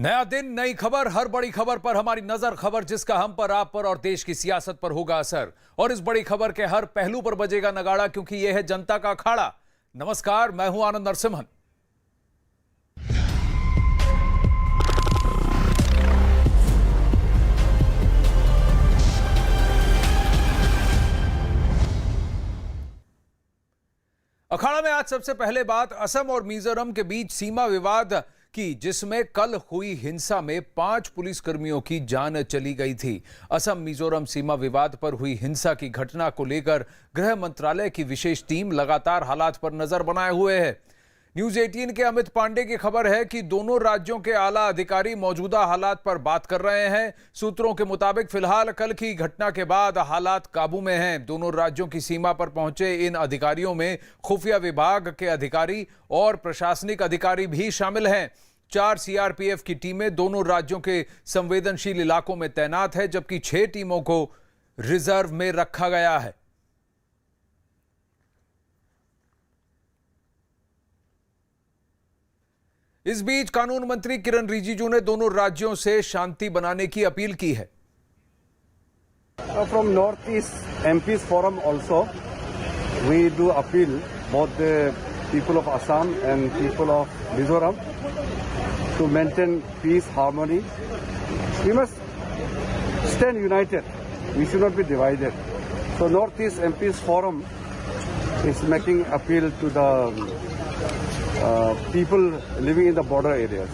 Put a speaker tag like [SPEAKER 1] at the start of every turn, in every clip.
[SPEAKER 1] नया दिन, नई खबर, हर बड़ी खबर पर हमारी नजर, खबर जिसका हम पर, आप पर और देश की सियासत पर होगा असर। और इस बड़ी खबर के हर पहलू पर बजेगा नगाड़ा, क्योंकि यह है जनता का अखाड़ा। नमस्कार, मैं हूं आनंद नरसिम्हन। अखाड़ा में आज सबसे पहले बात असम और मिजोरम के बीच सीमा विवाद की, जिसमें कल हुई हिंसा में 5 पुलिसकर्मियों की जान चली गई थी। असम मिजोरम सीमा विवाद पर हुई हिंसा की घटना को लेकर गृह मंत्रालय की विशेष टीम लगातार हालात पर नजर बनाए हुए है। न्यूज 18 के अमित पांडे की खबर है कि दोनों राज्यों के आला अधिकारी मौजूदा हालात पर बात कर रहे हैं। सूत्रों के मुताबिक फिलहाल कल की घटना के बाद हालात काबू में हैं। दोनों राज्यों की सीमा पर पहुंचे इन अधिकारियों में खुफिया विभाग के अधिकारी और प्रशासनिक अधिकारी भी शामिल हैं। 4 सीआरपीएफ की टीमें दोनों राज्यों के संवेदनशील इलाकों में तैनात है, जबकि 6 टीमों को रिजर्व में रखा गया है। इस बीच कानून मंत्री किरण रिजिजू ने दोनों राज्यों से शांति बनाने की अपील की है।
[SPEAKER 2] From Northeast MPs Forum also, we do appeal both the people of Assam and people of Mizoram to maintain peace, harmony. We must stand united. We should not be divided. So Northeast MPs Forum is making appeal to the people living in the border areas.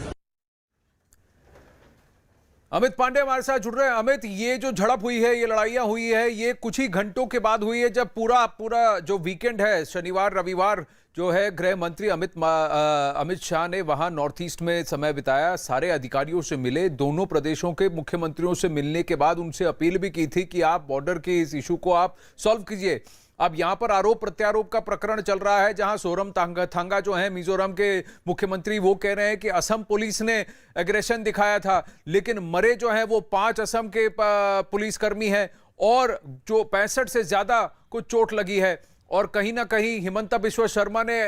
[SPEAKER 1] Amit Pandey हमारे साथ जुड़ रहे हैं। अमित, ये जो झड़प हुई है, ये लड़ाइयां हुई है, ये कुछ ही घंटों के बाद हुई है, जब पूरा जो वीकेंड है, शनिवार रविवार जो है, गृह मंत्री अमित शाह ने वहां नॉर्थ ईस्ट में समय बिताया, सारे अधिकारियों से मिले, दोनों प्रदेशों के मुख्यमंत्रियों से मिलने के बाद उनसे अपील भी की थी कि आप बॉर्डर के इस इशू को आप सॉल्व कीजिए। अब यहां पर आरोप प्रत्यारोप का प्रकरण चल रहा है, जहां सोरमथंगा जो है मिजोरम के मुख्यमंत्री, वो कह रहे हैं कि असम पुलिस ने एग्रेशन दिखाया था, लेकिन मरे जो हैं वो 5 असम के पुलिसकर्मी हैं और जो 65 से ज्यादा को चोट लगी है। और कहीं ना कहीं हिमंता बिश्वा शर्मा ने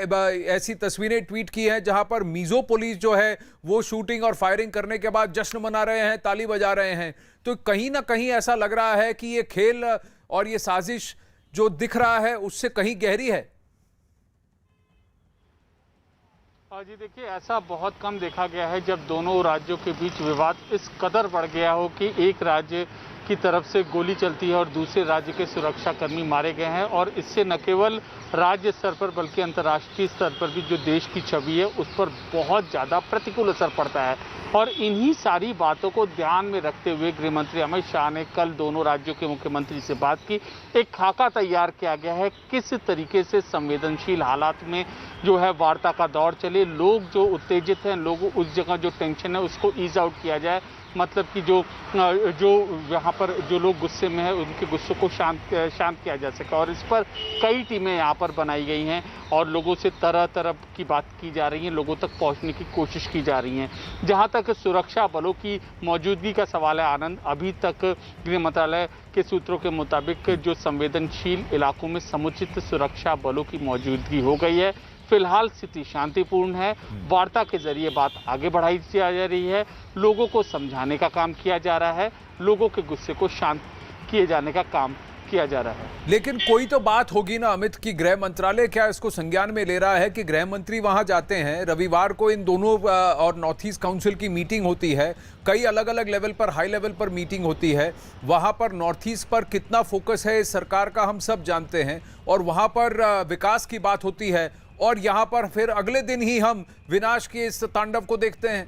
[SPEAKER 1] ऐसी तस्वीरें ट्वीट की हैं जहां पर मिजो पुलिस जो है वो शूटिंग और फायरिंग करने के बाद जश्न मना रहे हैं, ताली बजा रहे हैं। तो कहीं ना कहीं ऐसा लग रहा है कि ये खेल और ये साजिश जो दिख रहा है उससे कहीं गहरी है।
[SPEAKER 3] जी देखिए, ऐसा बहुत कम देखा गया है जब दोनों राज्यों के बीच विवाद इस कदर बढ़ गया हो कि एक राज्य की तरफ से गोली चलती है और दूसरे राज्य के सुरक्षाकर्मी मारे गए हैं। और इससे न केवल राज्य स्तर पर बल्कि अंतर्राष्ट्रीय स्तर पर भी जो देश की छवि है उस पर बहुत ज़्यादा प्रतिकूल असर पड़ता है। और इन्हीं सारी बातों को ध्यान में रखते हुए गृह मंत्री अमित शाह ने कल दोनों राज्यों के मुख्यमंत्री से बात की। एक खाका तैयार किया गया है किस तरीके से संवेदनशील हालात में जो है वार्ता का दौर चले, लोग जो उत्तेजित हैं, लोग उस जगह जो टेंशन है उसको ईज आउट किया जाए। मतलब कि जो यहाँ पर जो लोग गुस्से में हैं उनके गुस्से को शांत किया जा सके। और इस पर कई टीमें यहाँ पर बनाई गई हैं और लोगों से तरह तरह की बात की जा रही है, लोगों तक पहुँचने की कोशिश की जा रही है। जहाँ तक सुरक्षा बलों की मौजूदगी का सवाल है आनंद, अभी तक गृह मंत्रालय के सूत्रों के मुताबिक जो संवेदनशील इलाकों में समुचित सुरक्षा बलों की मौजूदगी हो गई है। फिलहाल स्थिति शांतिपूर्ण है। वार्ता के जरिए बात आगे बढ़ाई जा रही है, लोगों को समझाने का काम किया जा रहा है, लोगों के गुस्से को शांत किए जाने का काम किया जा रहा है।
[SPEAKER 1] लेकिन कोई तो बात होगी ना अमित, कि गृह मंत्रालय क्या इसको संज्ञान में ले रहा है कि गृह मंत्री वहां जाते हैं, रविवार को इन दोनों और नॉर्थ ईस्ट काउंसिल की मीटिंग होती है, कई अलग अलग लेवल पर, हाई लेवल पर मीटिंग होती है, वहां पर नॉर्थ ईस्ट पर कितना फोकस है इस सरकार का हम सब जानते हैं, और वहां पर विकास की बात होती है, और यहां पर फिर अगले दिन ही हम विनाश के इस तांडव को देखते हैं।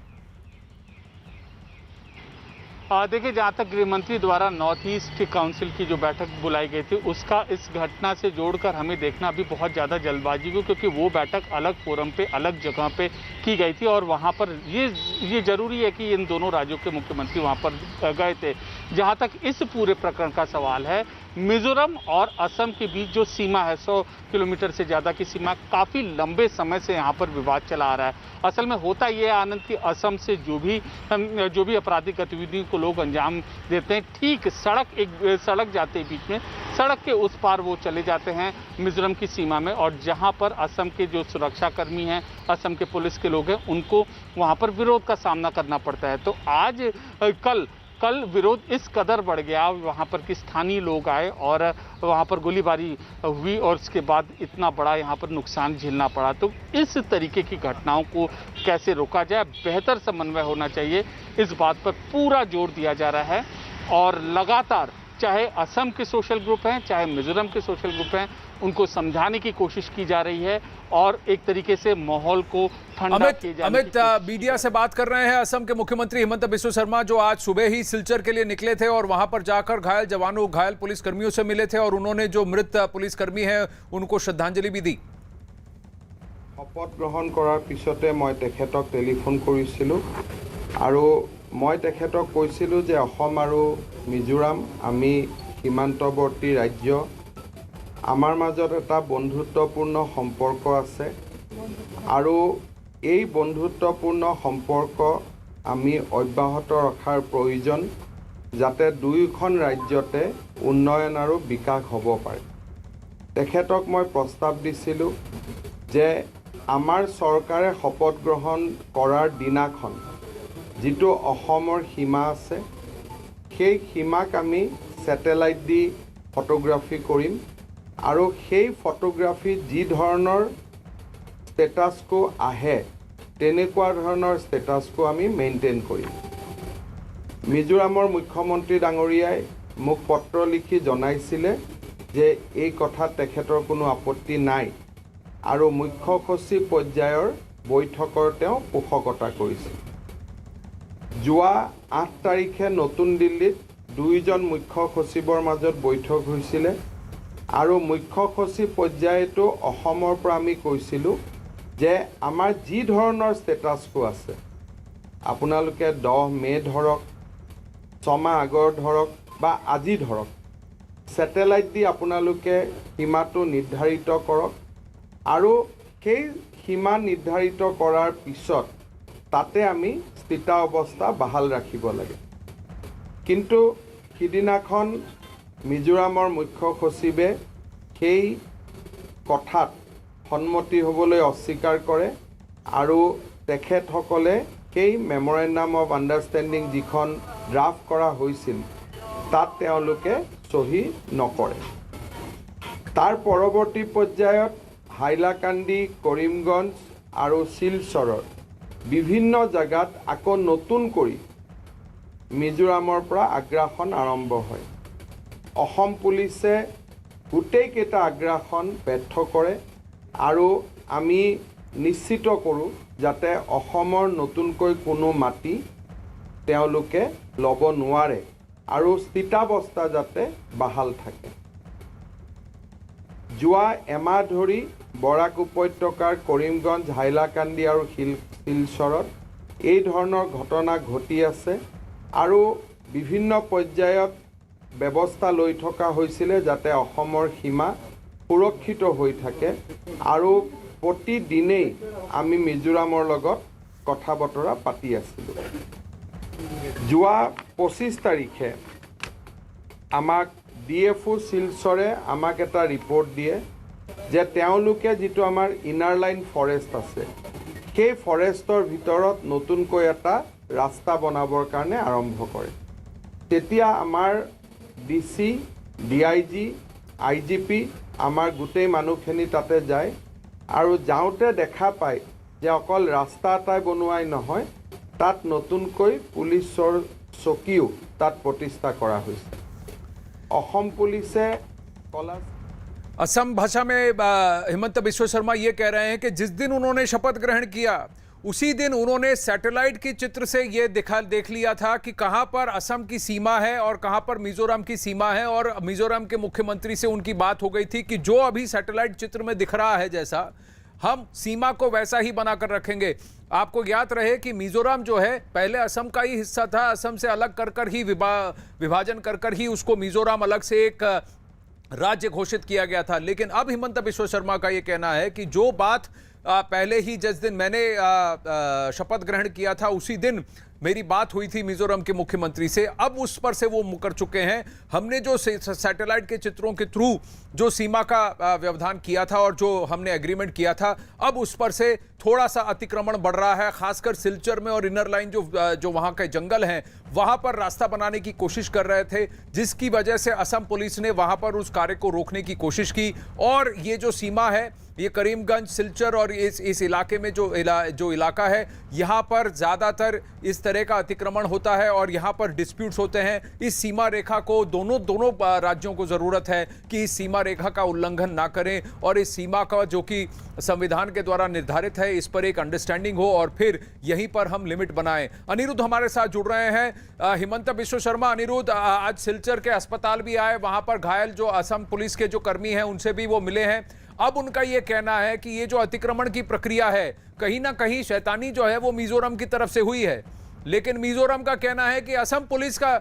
[SPEAKER 3] देखिए, जहाँ तक गृह मंत्री द्वारा नॉर्थ ईस्ट काउंसिल की जो बैठक बुलाई गई थी उसका इस घटना से जोड़कर हमें देखना अभी बहुत ज़्यादा जल्दबाजी को, क्योंकि वो बैठक अलग फोरम पे, अलग जगह पे की गई थी और वहाँ पर ये जरूरी है कि इन दोनों राज्यों के मुख्यमंत्री वहाँ पर गए थे। जहाँ तक इस पूरे प्रकरण का सवाल है, मिजोरम और असम के बीच जो सीमा है 100 किलोमीटर से ज़्यादा की सीमा, काफ़ी लंबे समय से यहाँ पर विवाद चला आ रहा है। असल में होता ये है आनंद कि असम से जो भी आपराधिक गतिविधियों को लोग अंजाम देते हैं, ठीक सड़क जाते हैं बीच में, सड़क के उस पार वो चले जाते हैं मिजोरम की सीमा में, और जहाँ पर असम के जो सुरक्षाकर्मी हैं, असम के पुलिस के लोग हैं, उनको वहाँ पर विरोध का सामना करना पड़ता है। तो आज कल विरोध इस कदर बढ़ गया, वहाँ पर कि स्थानीय लोग आए और वहाँ पर गोलीबारी हुई और उसके बाद इतना बड़ा यहाँ पर नुकसान झेलना पड़ा। तो इस तरीके की घटनाओं को कैसे रोका जाए, बेहतर समन्वय होना चाहिए, इस बात पर पूरा जोर दिया जा रहा है। और लगातार चाहे असम के सोशल ग्रुप हैं, चाहे मिजोरम के सोशल ग्रुप हैं, उनको समझाने की कोशिश की जा रही है और एक तरीके से माहौल को ठंडा किए जाने
[SPEAKER 1] अमित मीडिया से बात कर रहे हैं असम के मुख्यमंत्री हिमंता बिस्वा शर्मा, जो आज सुबह ही सिलचर के लिए निकले थे और वहां पर जाकर घायल पुलिसकर्मियों से मिले थे और उन्होंने जो मृत पुलिसकर्मी हैं उनको श्रद्धांजलि भी दी।
[SPEAKER 4] শপত গ্ৰহণ কৰাৰ পিছতে মই তেখেতক টেলিফোন কৰিছিলোঁ আৰু মই তেখেতক কৈছিলোঁ যে অসম আৰু মিজোৰাম আমি সীমান্তৱৰ্তী ৰাজ্য, আমাৰ মাজত এটা বন্ধুত্বপূৰ্ণ সম্পৰ্ক আছে আৰু এই বন্ধুত্বপূৰ্ণ সম্পৰ্ক আমি অব্যাহত ৰখাৰ প্ৰয়োজন, যাতে দুয়োখন ৰাজ্যতে উন্নয়ন আৰু বিকাশ হ'ব পাৰে। তেখেতক মই প্ৰস্তাৱ দিছিলোঁ যে আমাৰ চৰকাৰে শপত গ্ৰহণ কৰাৰ দিনাখন যিটো অসমৰ সীমা আছে, সেই সীমাক আমি ছেটেলাইট দি ফটোগ্ৰাফি কৰিম আৰু সেই ফটোগ্ৰাফি যি ধৰণৰ ষ্টেটাছকো আহে তেনেকুৱা ধৰণৰ ষ্টেটাছকো আমি মেইনটেইন কৰিম। মিজোৰামৰ মুখ্যমন্ত্ৰী ডাঙৰীয়াই মোক পত্ৰ লিখি জনাইছিলে যে এই কথাত তেখেতৰ কোনো আপত্তি নাই আৰু মুখ্য সচিব পৰ্যায়ৰ বৈঠকৰ তেওঁ পোষকতা কৰিছে। যোৱা 8 তাৰিখে নতুন দিল্লীত দুইজন মুখ্য সচিবৰ মাজত বৈঠক হৈছিলে আৰু মুখ্য সচিব পৰ্যায়তো অসমৰ পৰা আমি কৈছিলোঁ যে আমাৰ যি ধৰণৰ ষ্টেটাছকো আছে, আপোনালোকে 10 মে ধৰক, 6 মাহ আগৰ ধৰক বা আজি ধৰক, ছেটেলাইট দি আপোনালোকে সীমাটো নিৰ্ধাৰিত কৰক আৰু সেই সীমা নিৰ্ধাৰিত কৰাৰ পিছত তাতে আমি স্থিতাৱস্থা বাহাল ৰাখিব লাগে। কিন্তু সিদিনাখন মিজোৰামৰ মুখ্য সচিবে সেই কথাত সন্মতি হ'বলৈ অস্বীকাৰ কৰে আৰু তেখেতসকলে সেই মেমৰেণ্ডাম অফ আণ্ডাৰষ্টেণ্ডিং যিখন ড্ৰাফ্ট কৰা হৈছিল তাত তেওঁলোকে চহী নকৰে। তাৰ পৰৱৰ্তী পৰ্যায়ত হাইলাকান্দি, কৰিমগঞ্জ আৰু শিলচৰৰ বিভিন্ন জেগাত আকৌ নতুন কৰি মিজোৰামৰ পৰা আগ্ৰাসন আৰম্ভ হয়। অসম পুলিচে গোটেইকেইটা আগ্ৰাসন ব্যৰ্থ কৰে আৰু আমি নিশ্চিত কৰোঁ যাতে অসমৰ নতুনকৈ কোনো মাটি তেওঁলোকে ল'ব নোৱাৰে আৰু স্থিতাৱস্থা যাতে বাহাল থাকে। যোৱা এমাহ ধৰি বৰাক উপত্যকাৰ কৰিমগঞ্জ, হাইলাকান্দি আৰু শিলচৰত এই ধৰণৰ ঘটনা ঘটি আছে আৰু বিভিন্ন পৰ্যায়ত ব্যৱস্থা লৈ থকা হৈছিলে যাতে অসমৰ সীমা সুৰক্ষিত হৈ থাকে আৰু প্ৰতিদিনেই আমি মিজোৰামৰ লগত কথা বতৰা পাতি আছিলোঁ। যোৱা 25 তাৰিখে আমাক DFO শিলচৰে আমাক এটা ৰিপৰ্ট দিয়ে যে তেওঁলোকে যিটো আমাৰ ইনাৰ লাইন ফৰেষ্ট আছে, সেই ফৰেষ্টৰ ভিতৰত নতুনকৈ এটা ৰাস্তা বনাবৰ কাৰণে আৰম্ভ কৰে। তেতিয়া আমাৰ DC, DIG, IGP আমাৰ গোটেই মানুহখিনি তাতে যায় আৰু যাওঁতে দেখা পায় যে অকল ৰাস্তা এটাই বনোৱাই নহয়, তাত নতুনকৈ পুলিচৰ চকীও তাত প্ৰতিষ্ঠা কৰা হৈছে। অসম পুলিচে কলা
[SPEAKER 1] असम भाषा में हिमंत बिस्वा शर्मा ये कह रहे हैं कि जिस दिन उन्होंने शपथ ग्रहण किया उसी दिन उन्होंने सैटेलाइट की चित्र से ये देख लिया था कि कहां पर असम की सीमा है और कहां पर मिजोरम की सीमा है, और मिजोरम के मुख्यमंत्री से उनकी बात हो गई थी कि जो अभी सैटेलाइट चित्र में दिख रहा है जैसा, हम सीमा को वैसा ही बनाकर रखेंगे। आपको याद रहे कि मिजोरम जो है पहले असम का ही हिस्सा था, असम से अलग कर ही विभाजन कर ही उसको मिजोरम अलग से एक राज्य घोषित किया गया था। लेकिन अब हिमंत बिश्व शर्मा का यह कहना है कि जो बात पहले ही जिस दिन मैंने शपथ ग्रहण किया था उसी दिन मेरी बात हुई थी मिजोरम के मुख्यमंत्री से, अब उस पर से वो मुकर चुके हैं। हमने जो सैटेलाइट के चित्रों के थ्रू जो सीमा का व्यवधान किया था और जो हमने एग्रीमेंट किया था, अब उस पर से थोड़ा सा अतिक्रमण बढ़ रहा है, खासकर सिलचर में और इनर लाइन जो वहां के जंगल हैं वहां पर रास्ता बनाने की कोशिश कर रहे थे, जिसकी वजह से असम पुलिस ने वहां पर उस कार्य को रोकने की कोशिश की। और ये जो सीमा है, ये करीमगंज, सिलचर और इस इलाके में जो इलाका है, यहाँ पर ज़्यादातर इस तरह का अतिक्रमण होता है और यहाँ पर डिस्प्यूट्स होते हैं। इस सीमा रेखा को दोनों राज्यों को ज़रूरत है कि इस सीमा रेखा का उल्लंघन ना करें और इस सीमा का जो कि संविधान के द्वारा निर्धारित है, इस पर एक अंडरस्टैंडिंग हो और फिर यहीं पर हम लिमिट बनाएं। अनिरुद्ध हमारे साथ जुड़ रहे हैं। हिमंत बिश्व शर्मा, अनिरुद्ध, आज सिलचर के अस्पताल भी आए, वहां पर घायल जो असम पुलिस के जो कर्मी हैं उनसे भी वो मिले हैं। अब उनका ये कहना है कि ये जो अतिक्रमण की प्रक्रिया है, कहीं ना कहीं शैतानी जो है वो मिजोरम की तरफ से हुई है, लेकिन मिजोरम का कहना है कि असम पुलिस का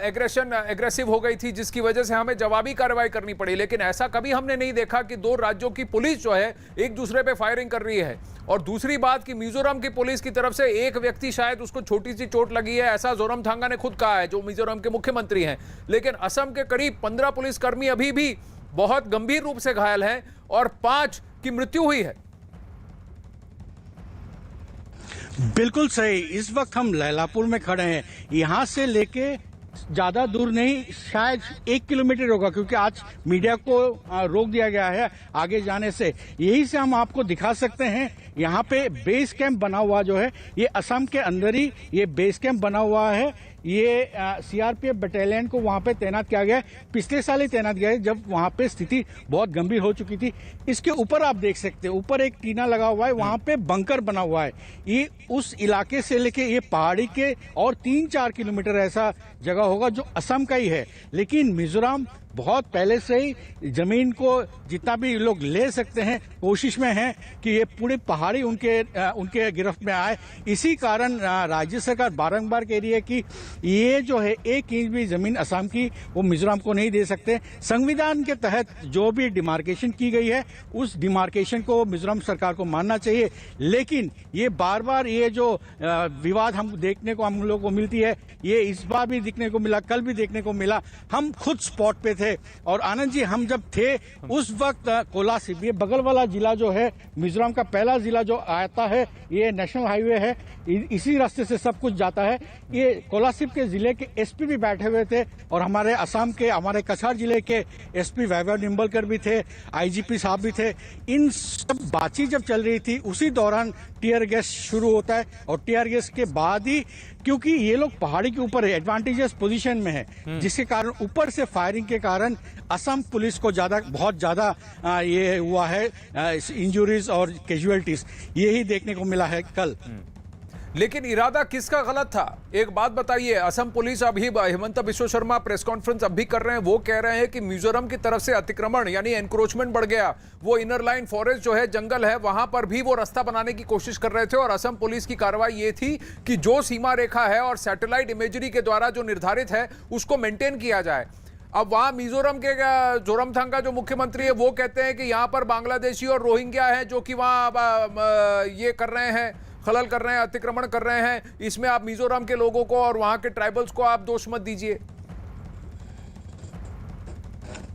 [SPEAKER 1] एग्रेसिव हो गई थी, जिसकी वजह से हमें जवाबी कार्रवाई करनी पड़ी। लेकिन ऐसा कभी हमने नहीं देखा कि दो राज्यों की पुलिस जो है एक दूसरे पे फायरिंग कर रही है। और दूसरी बात कि मिजोरम की पुलिस की तरफ से एक व्यक्ति, शायद उसको छोटी सी चोट लगी है, ऐसा जोरमथंगा ने खुद कहा है, जो मिजोरम के मुख्यमंत्री हैं। लेकिन असम के करीब 15 पुलिसकर्मी अभी भी बहुत गंभीर रूप से घायल हैं और 5 की मृत्यु हुई है।
[SPEAKER 5] बिल्कुल सही। इस वक्त हम लैलापुर में खड़े हैं। यहाँ से लेके ज्यादा दूर नहीं, शायद 1 किलोमीटर होगा, क्योंकि आज मीडिया को रोक दिया गया है आगे जाने से। यही से हम आपको दिखा सकते हैं, यहाँ पे बेस कैंप बना हुआ जो है, ये असम के अंदर ही ये बेस कैंप बना हुआ है। ये सीआरपीएफ बटालियन को वहां पे तैनात किया गया है, पिछले साल ही तैनात किया है जब वहां पे स्थिति बहुत गंभीर हो चुकी थी। इसके ऊपर आप देख सकते हैं, ऊपर एक टीना लगा हुआ है, वहां पे बंकर बना हुआ है। ये उस इलाके से लेके ये पहाड़ी के और 3-4 किलोमीटर ऐसा जगह होगा जो असम का ही है। लेकिन मिजोरम बहुत पहले से ही जमीन को जितना भी लोग ले सकते हैं कोशिश में है कि ये पूरी पहाड़ी उनके गिरफ्त में आए। इसी कारण राज्य सरकार बारंबार कह रही है कि ये जो है 1 इंच भी जमीन असम की वो मिजोरम को नहीं दे सकते। संविधान के तहत जो भी डिमार्केशन की गई है उस डिमार्केशन को मिजोरम सरकार को मानना चाहिए। लेकिन ये बार बार ये जो विवाद हम देखने को हम लोग को मिलती है, ये इस बार भी देखने को मिला, कल भी देखने को मिला। हम खुद स्पॉट पे थे और आनंद जी, हम जब थे उस वक्त कोलासिब, ये बगल वाला जिला जो है मिजोरम का पहला जिला जो आता है, ये नेशनल हाईवे है, इसी रास्ते से सब कुछ जाता है। ये कोलासिब के जिले के एसपी भी बैठे हुए थे और हमारे असम के, हमारे कछार जिले के एसपी वैभव निम्बलकर भी थे, आईजीपी साहब भी थे। इन सब बातचीत जब चल रही थी उसी दौरान टीयर गैस शुरू होता है और टीयर गैस के बाद ही, क्योंकि ये लोग पहाड़ी के ऊपर है, एडवांटेजेस पोजीशन में है, जिसके कारण ऊपर से फायरिंग के कारण असम पुलिस को बहुत ज्यादा ये हुआ है, इंजुरीज और कैजुअलिटीज यही देखने को मिला है कल।
[SPEAKER 1] लेकिन इरादा किसका गलत था? एक बात बताइए, असम पुलिस अभी, हिमंत बिश्व शर्मा प्रेस कॉन्फ्रेंस अब भी कर रहे हैं, वो कह रहे हैं कि मिजोरम की तरफ से अतिक्रमण यानी एनक्रोचमेंट बढ़ गया। वो इनर लाइन फॉरेस्ट जो है, जंगल है, वहां पर भी वो रास्ता बनाने की कोशिश कर रहे थे और असम पुलिस की कार्रवाई ये थी कि जो सीमा रेखा है और सैटेलाइट इमेजरी के द्वारा जो निर्धारित है उसको मेंटेन किया जाए। अब वहां मिजोरम के जोरमथंगा जो मुख्यमंत्री है वो कहते हैं कि यहां पर बांग्लादेशी और रोहिंग्या हैं जो कि वहां ये कर रहे हैं, खलल कर रहे हैं, अतिक्रमण कर रहे हैं। इसमें आप मिजोरम के लोगों को और वहां के ट्राइबल्स को आप दोष मत दीजिए।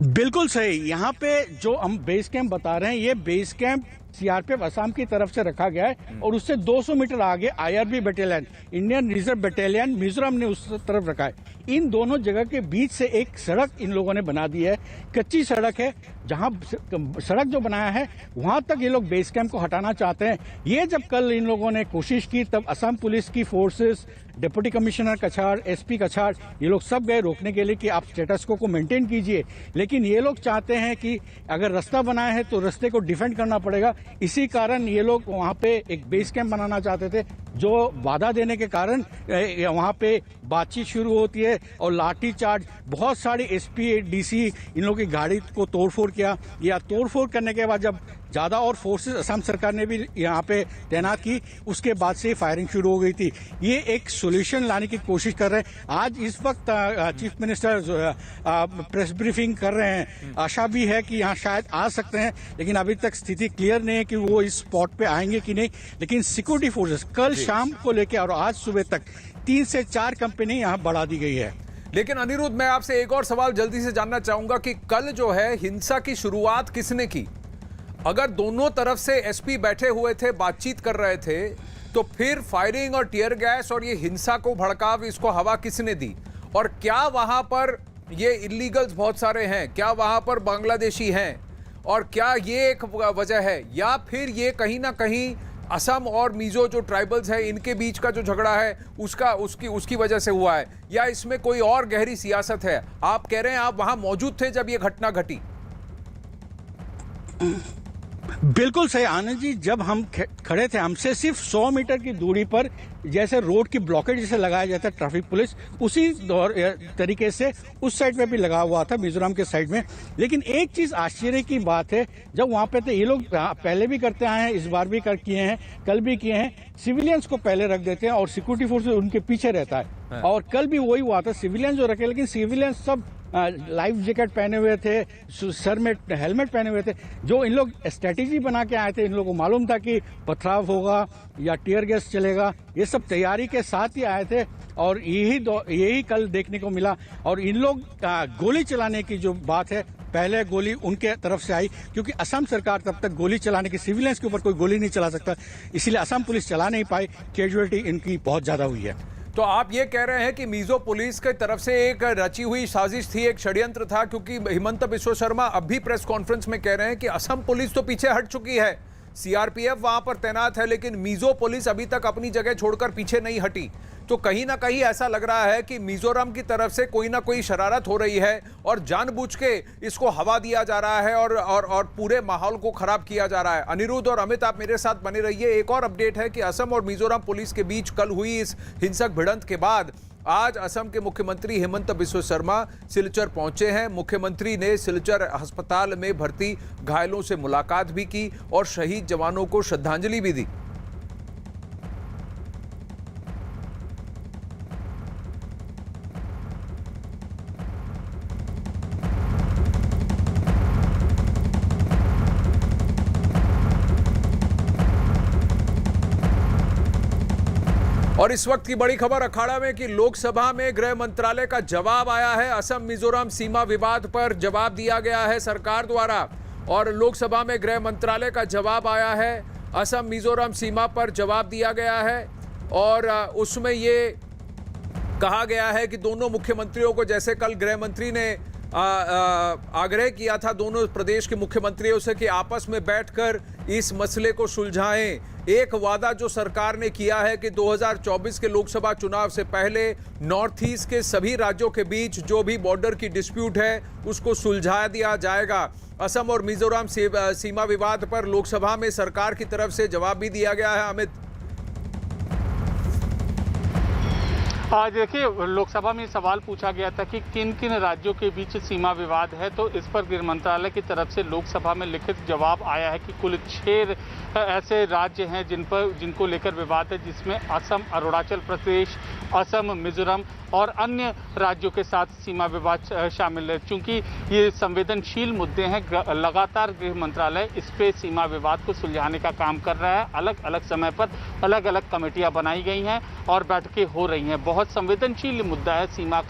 [SPEAKER 5] बिल्कुल सही। यहाँ पे जो हम बेस कैंप बता रहे हैं, ये बेस कैंप सीआरपीएफ असम की तरफ से रखा गया है और उससे 200 मीटर आगे IRB battalion, Indian reserve battalion Mizoram ने उस तरफ रखा है। इन दोनों जगह के बीच से एक सड़क इन लोगों ने बना दी है, कच्ची सड़क है, जहां सड़क जो बनाया है वहां तक ये लोग बेस कैंप को हटाना चाहते हैं। ये जब कल इन लोगों ने कोशिश की तब असम पुलिस की फोर्सेस, डिप्टी कमिश्नर कछार, एसपी कछार, ये लोग सब गए रोकने के लिए कि आप स्टेटस को मेंटेन कीजिए। लेकिन ये लोग चाहते हैं कि अगर रास्ता बनाया है तो रास्ते को डिफेंड करना पड़ेगा। इसी कारण ये लोग वहां पे एक बेस कैंप बनाना चाहते थे। जो बाधा देने के कारण वहाँ पे बातचीत शुरू होती है और लाठीचार्ज, बहुत सारी एसपी डीसी इन लोगों की गाड़ी को तोड़फोड़ किया, या तोड़फोड़ करने के बाद जब ज़्यादा और फोर्सेस असम सरकार ने भी यहाँ पे तैनात की, उसके बाद से फायरिंग शुरू हो गई थी। ये एक सोल्यूशन लाने की कोशिश कर रहे हैं। आज इस वक्त चीफ मिनिस्टर प्रेस ब्रीफिंग कर रहे हैं, आशा भी है कि यहाँ शायद आ सकते हैं, लेकिन अभी तक स्थिति क्लियर नहीं है कि वो इस स्पॉट पे आएंगे कि नहीं। लेकिन सिक्योरिटी फोर्सेस कल शाम को लेकर और आज सुबह तक 3 से 4 कंपनी यहाँ बढ़ा दी गई है।
[SPEAKER 1] लेकिन अनिरुद्ध, मैं आपसे एक और सवाल जल्दी से जानना चाहूंगा कि कल जो है हिंसा की शुरुआत किसने की? अगर दोनों तरफ से एसपी बैठे हुए थे, बातचीत कर रहे थे, तो फिर फायरिंग और टीयर गैस और ये हिंसा को भड़काव, इसको हवा किसने दी? और क्या वहां पर ये इलीगल्स बहुत सारे हैं? क्या वहां पर बांग्लादेशी हैं? और क्या ये एक वजह है, या फिर ये कहीं ना कहीं असम और मिजो जो ट्राइबल्स है इनके बीच का जो झगड़ा है उसकी वजह से हुआ है, या इसमें कोई और गहरी सियासत है? आप कह रहे हैं आप वहां मौजूद थे जब ये घटना घटी।
[SPEAKER 5] बिल्कुल सही आनंद जी, जब हम खड़े थे, हमसे सिर्फ 100 मीटर की दूरी पर जैसे रोड की ब्लॉकेज जैसे लगाया जाता है ट्रैफिक पुलिस, उसी तरीके से उस साइड पे भी लगा हुआ था, मिजोरम के साइड में। लेकिन एक चीज आश्चर्य की बात है, जब वहां पे थे, ये लोग पहले भी करते आए हैं, इस बार भी किए हैं, कल भी किए हैं, सिविलियंस को पहले रख देते हैं और सिक्योरिटी फोर्स उनके पीछे रहता है। और कल भी वही हुआ था, सिविलियंस जो रखे, लेकिन सिविलियंस सब लाइफ जैकेट पहने हुए थे, सर में हेलमेट पहने हुए थे। जो इन लोग स्ट्रेटेजी बना के आए थे, इन लोगों को मालूम था कि पथराव होगा या टीयर गैस चलेगा, ये सब तैयारी के साथ ही आए थे और यही कल देखने को मिला। और इन लोग गोली चलाने की जो बात है, पहले गोली उनके तरफ से आई, क्योंकि असम सरकार तब तक गोली चलाने की, सिविलियंस के ऊपर कोई गोली नहीं चला सकता, इसलिए असम पुलिस चला नहीं पाई, कैजुअलिटी इनकी बहुत ज्यादा हुई है।
[SPEAKER 1] तो आप ये कह रहे हैं कि मिजो पुलिस की तरफ से एक रची हुई साजिश थी, एक षड्यंत्र था, क्योंकि हिमंत बिस्वा शर्मा अब भी प्रेस कॉन्फ्रेंस में कह रहे हैं कि असम पुलिस तो पीछे हट चुकी है, सीआरपीएफ वहां पर तैनात है, लेकिन मिजो पुलिस अभी तक अपनी जगह छोड़कर पीछे नहीं हटी। तो कहीं ना कहीं ऐसा लग रहा है कि मिजोरम की तरफ से कोई ना कोई शरारत हो रही है और जानबूझ के इसको हवा दिया जा रहा है और पूरे माहौल को खराब किया जा रहा है। अनिरुद्ध और अमित, आप मेरे साथ बने रहिए। एक और अपडेट है कि असम और मिजोरम पुलिस के बीच कल हुई इस हिंसक भिड़ंत के बाद आज असम के मुख्यमंत्री हिमंत बिस्वा शर्मा सिलचर पहुंचे हैं। मुख्यमंत्री ने सिलचर अस्पताल में भर्ती घायलों से मुलाकात भी की और शहीद जवानों को श्रद्धांजलि भी दी। और इस वक्त की बड़ी खबर अखाड़ा में कि लोकसभा में गृह मंत्रालय का जवाब आया है। असम मिजोरम सीमा विवाद पर जवाब दिया गया है सरकार द्वारा, और लोकसभा में गृह मंत्रालय का जवाब आया है। असम मिजोरम सीमा पर जवाब दिया गया है और उसमें ये कहा गया है कि दोनों मुख्यमंत्रियों को, जैसे कल गृह मंत्री ने आग्रह किया था दोनों प्रदेश के मुख्यमंत्रियों से कि आपस में बैठकर इस मसले को सुलझाएं। एक वादा जो सरकार ने किया है कि 2024 के लोकसभा चुनाव से पहले नॉर्थ ईस्ट के सभी राज्यों के बीच जो भी बॉर्डर की डिस्प्यूट है उसको सुलझा दिया जाएगा। असम और मिजोरम सीमा विवाद पर लोकसभा में सरकार की तरफ से जवाब भी दिया गया है। अमित,
[SPEAKER 3] देखिए, लोकसभा में सवाल पूछा गया था कि किन किन राज्यों के बीच सीमा विवाद है, तो इस पर गृह मंत्रालय की तरफ से लोकसभा में लिखित जवाब आया है कि कुल 6 ऐसे राज्य हैं जिनको लेकर विवाद है, जिसमें असम, अरुणाचल प्रदेश, असम, मिजोरम और अन्य राज्यों के साथ सीमा विवाद शामिल है। चूंकि ये संवेदनशील मुद्दे हैं, लगातार गृह मंत्रालय इस पे सीमा विवाद को सुलझाने का काम कर रहा है। अलग अलग समय पर अलग अलग कमेटियां बनाई गई हैं और बैठकें हो रही हैं। बहुत संवेदनशील मुद्दा है सीमा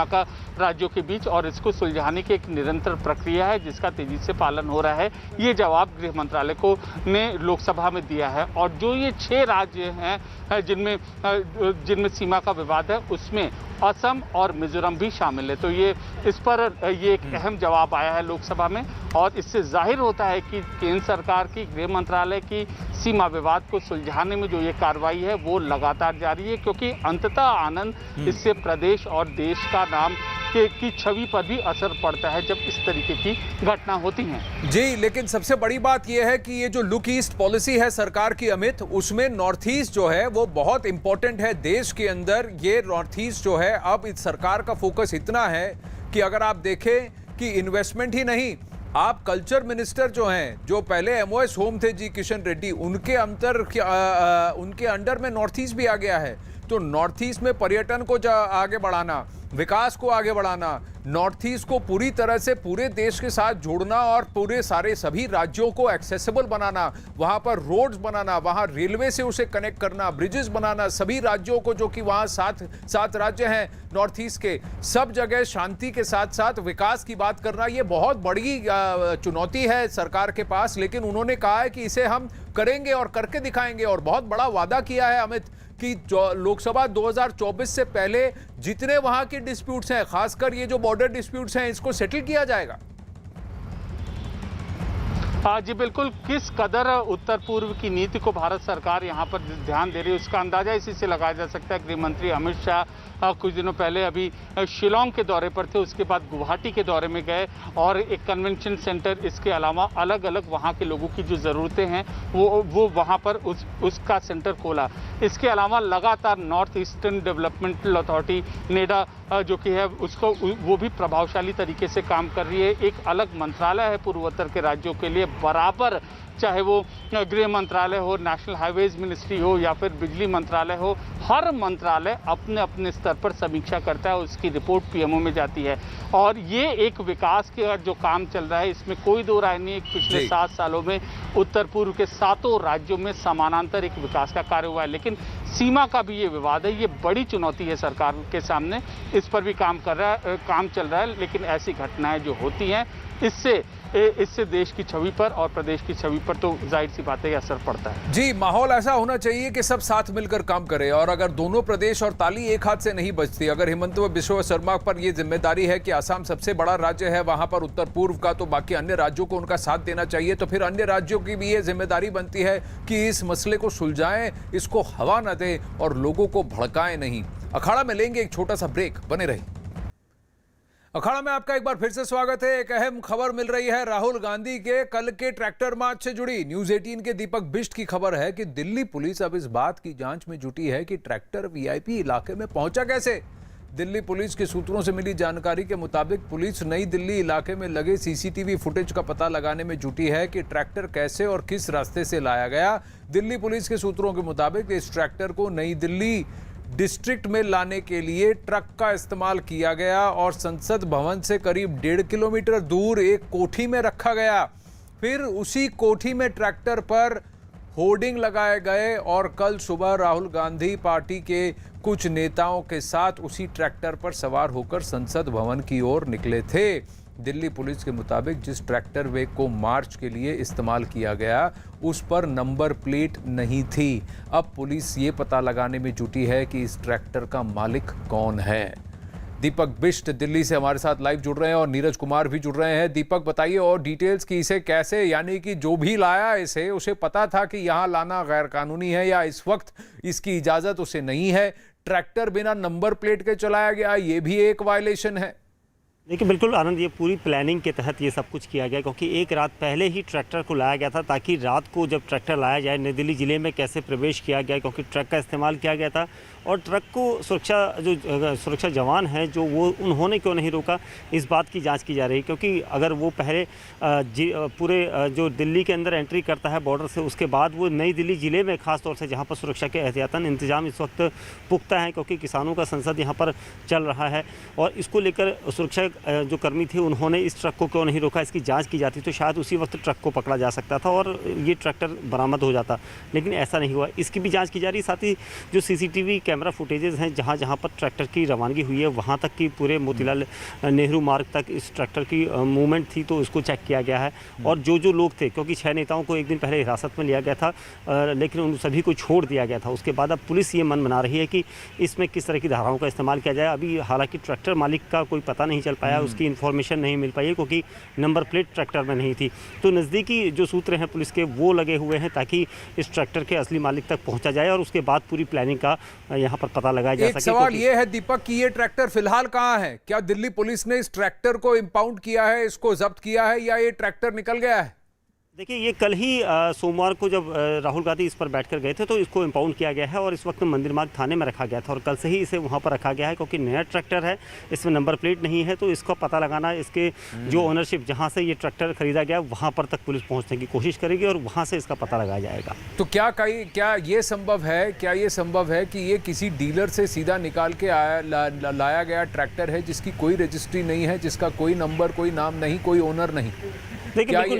[SPEAKER 3] का राज्यों के बीच, और इसको सुलझाने की एक निरंतर प्रक्रिया है जिसका तेजी से पालन हो रहा है। ये जवाब गृह मंत्रालय को ने लोकसभा में दिया है। और जो ये 6 राज्य हैं जिनमें सीमा का विवाद है, उसमें असम और मिजोरम भी शामिल है। तो ये इस पर ये एक अहम जवाब आया है लोकसभा में, और इससे जाहिर होता है कि केंद्र सरकार की, गृह मंत्रालय की सीमा विवाद को सुलझाने में जो ये कार्रवाई है वो लगातार जारी है, क्योंकि अंततः आनंद इससे प्रदेश और देश का नाम की छवि पर भी असर पड़ता है जब इस तरीके की घटना होती हैं।
[SPEAKER 1] जी, लेकिन सबसे बड़ी बात यह है कि ये जो लुक ईस्ट पॉलिसी है सरकार की अमित, उसमें नॉर्थ ईस्ट जो है वो बहुत इंपॉर्टेंट है देश के अंदर। ये नॉर्थ ईस्ट जो है अब इस सरकार का फोकस इतना है कि अगर आप देखें कि इन्वेस्टमेंट ही नहीं, आप कल्चर मिनिस्टर जो हैं, जो पहले एमओएस होम थे जी किशन रेड्डी, उनके अंडर में नॉर्थ ईस्ट भी आ गया है। तो नॉर्थ ईस्ट में पर्यटन को आगे बढ़ाना, विकास को आगे बढ़ाना, नॉर्थ ईस्ट को पूरी तरह से पूरे देश के साथ जोड़ना और पूरे सारे सभी राज्यों को एक्सेसिबल बनाना, वहां पर रोड्स बनाना, वहां रेलवे से उसे कनेक्ट करना, ब्रिजेस बनाना, सभी राज्यों को, जो कि वहां सात राज्य हैं नॉर्थ ईस्ट के, सब जगह शांति के साथ साथ विकास की बात करना, ये बहुत बड़ी चुनौती है सरकार के पास। लेकिन उन्होंने कहा है कि इसे हम करेंगे और करके दिखाएंगे, और बहुत बड़ा वादा किया है अमित कि लोकसभा 2024 से पहले जितने वहां के डिस्प्यूट्स हैं, खासकर ये जो बॉर्डर डिस्प्यूट्स हैं, इसको सेटल किया जाएगा।
[SPEAKER 3] जी बिल्कुल, किस कदर उत्तर पूर्व की नीति को भारत सरकार यहाँ पर ध्यान दे रही है उसका अंदाजा इसी से लगाया जा सकता है। गृह मंत्री अमित शाह कुछ दिनों पहले अभी शिलोंग के दौरे पर थे, उसके बाद गुवाहाटी के दौरे में गए और एक कन्वेंशन सेंटर, इसके अलावा अलग अलग वहाँ के लोगों की जो ज़रूरतें हैं वो वहाँ पर उसका सेंटर खोला। इसके अलावा लगातार north eastern developmental authority NEDA जो कि है उसको वो भी प्रभावशाली तरीके से काम कर रही है। एक अलग मंत्रालय है पूर्वोत्तर के राज्यों के लिए बराबर, चाहे वो गृह मंत्रालय हो, नेशनल हाईवेज मिनिस्ट्री हो या फिर बिजली मंत्रालय हो, हर मंत्रालय अपने अपने स्तर पर समीक्षा करता है, उसकी रिपोर्ट पीएमओ में जाती है। और ये एक विकास के जो काम चल रहा है इसमें कोई दो राय नहीं। पिछले 7 सालों में उत्तर पूर्व के 7 राज्यों में समानांतर एक विकास का कार्य हुआ है। लेकिन सीमा का भी ये विवाद है, ये बड़ी चुनौती है सरकार के सामने, इस पर भी काम चल रहा है। लेकिन ऐसी घटनाएं जो होती हैं इससे देश की छवि पर और प्रदेश की छवि पर तो जाहिर सी बात है असर पड़ता है।
[SPEAKER 1] जी, माहौल ऐसा होना चाहिए कि सब साथ मिलकर काम करें, और अगर दोनों प्रदेश और ताली एक हाथ से नहीं बजती, अगर हिमंत बिश्व शर्मा पर यह जिम्मेदारी है कि असम सबसे बड़ा राज्य है वहां पर उत्तर पूर्व का, तो बाकी अन्य राज्यों को उनका साथ देना चाहिए। तो फिर अन्य राज्यों की भी ये जिम्मेदारी बनती है कि इस मसले को सुलझाएं, इसको हवा न दें और लोगों को भड़काएं नहीं। अखाड़ा में लेंगे एक छोटा सा ब्रेक, बने रहिए। अखाड़ा में आपका एक बार फिर से स्वागत है। एक अहम खबर मिल रही है राहुल गांधी के कल के ट्रैक्टर मार्च से जुड़ी। न्यूज 18 के दीपक बिष्ट की खबर है कि दिल्ली पुलिस अब इस बात की जांच में जुटी है कि ट्रैक्टर वीआईपी इलाके में पहुंचा कैसे। दिल्ली पुलिस के सूत्रों से मिली जानकारी के मुताबिक पुलिस नई दिल्ली इलाके में लगे सीसीटीवी फुटेज का पता लगाने में जुटी है कि ट्रैक्टर कैसे और किस रास्ते से लाया गया। दिल्ली पुलिस के सूत्रों के मुताबिक इस ट्रैक्टर को नई दिल्ली डिस्ट्रिक्ट में लाने के लिए ट्रक का इस्तेमाल किया गया और संसद भवन से करीब 1.5 किलोमीटर दूर एक कोठी में रखा गया। फिर उसी कोठी में ट्रैक्टर पर होर्डिंग लगाए गए और कल सुबह राहुल गांधी पार्टी के कुछ नेताओं के साथ उसी ट्रैक्टर पर सवार होकर संसद भवन की ओर निकले थे। दिल्ली पुलिस के मुताबिक जिस ट्रैक्टर वे को मार्च के लिए इस्तेमाल किया गया उस पर नंबर प्लेट नहीं थी। अब पुलिस ये पता लगाने में जुटी है कि इस ट्रैक्टर का मालिक कौन है। दीपक बिष्ट दिल्ली से हमारे साथ लाइव जुड़ रहे हैं और नीरज कुमार भी जुड़ रहे हैं। दीपक, बताइए और डिटेल्स कि इसे कैसे, यानी कि जो भी लाया इसे, उसे पता था कि यहाँ लाना गैर कानूनी है या इस वक्त इसकी इजाजत उसे नहीं है। ट्रैक्टर बिना नंबर प्लेट के चलाया गया, ये भी एक वायलेशन है।
[SPEAKER 6] देखिए बिल्कुल आनंद, ये पूरी प्लानिंग के तहत ये सब कुछ किया गया, क्योंकि एक रात पहले ही ट्रैक्टर को लाया गया था ताकि रात को जब ट्रैक्टर लाया जाए नई दिल्ली ज़िले में कैसे प्रवेश किया गया, क्योंकि ट्रक का इस्तेमाल किया गया था और ट्रक को सुरक्षा जवान हैं जो वो उन्होंने क्यों नहीं रोका, इस बात की जांच की जा रही है। क्योंकि अगर वो पहले पूरे जो दिल्ली के अंदर एंट्री करता है बॉर्डर से, उसके बाद वो नई दिल्ली ज़िले में ख़ास तौर से जहाँ पर सुरक्षा के एहतियातन इंतजाम इस वक्त पुख्ता हैं, क्योंकि किसानों का संसद यहाँ पर चल रहा है और इसको लेकर सुरक्षा जो कर्मी थे उन्होंने इस ट्रक को क्यों नहीं रोका, इसकी जांच की जाती तो शायद उसी वक्त ट्रक को पकड़ा जा सकता था और ये ट्रैक्टर बरामद हो जाता, लेकिन ऐसा नहीं हुआ। इसकी भी जांच की जा रही है। साथ ही जो सीसीटीवी कैमरा फुटेजेस हैं जहां जहां पर ट्रैक्टर की रवानगी हुई है वहां तक की पूरे मोतीलाल नेहरू मार्ग तक इस ट्रैक्टर की मूवमेंट थी, तो इसको चेक किया गया है। और जो जो लोग थे, क्योंकि 6 नेताओं को एक दिन पहले हिरासत में लिया गया था लेकिन उन सभी को छोड़ दिया गया था, उसके बाद अब पुलिस ये मन बना रही है कि इसमें किस तरह की धाराओं का इस्तेमाल किया जाए। अभी हालांकि ट्रैक्टर मालिक का कोई पता नहीं चल पाया, उसकी इन्फॉर्मेशन नहीं मिल पाई क्योंकि नंबर प्लेट ट्रैक्टर में नहीं थी। तो नज़दीकी जो सूत्र हैं पुलिस के वो लगे हुए हैं ताकि इस ट्रैक्टर के असली मालिक तक पहुँचा जाए और उसके बाद पूरी प्लानिंग का यहाँ पर पता लगाया जा सके।
[SPEAKER 1] एक सवाल ये है दीपक कि ये ट्रैक्टर फिलहाल कहाँ है? क्या दिल्ली पुलिस ने इस ट्रैक्टर को इंपाउंड किया है, इसको जब्त किया है, या ये ट्रैक्टर निकल गया है?
[SPEAKER 6] देखिए, ये कल ही सोमवार को जब राहुल गांधी इस पर बैठकर गए थे तो इसको इंपाउंड किया गया है और इस वक्त मंदिर मार्ग थाने में रखा गया था और कल से ही इसे वहाँ पर रखा गया है क्योंकि नया ट्रैक्टर है, इसमें नंबर प्लेट नहीं है। तो इसका पता लगाना, इसके जो ओनरशिप जहाँ से ये ट्रैक्टर खरीदा गया वहाँ पर तक पुलिस पहुँचने की कोशिश करेगी और वहाँ से इसका पता लगाया जाएगा।
[SPEAKER 1] तो क्या ये संभव है कि ये किसी डीलर से सीधा निकाल के लाया गया ट्रैक्टर है जिसकी कोई रजिस्ट्री नहीं है, जिसका कोई नंबर, कोई नाम नहीं, कोई ओनर नहीं?
[SPEAKER 6] देखिए, बिल्कुल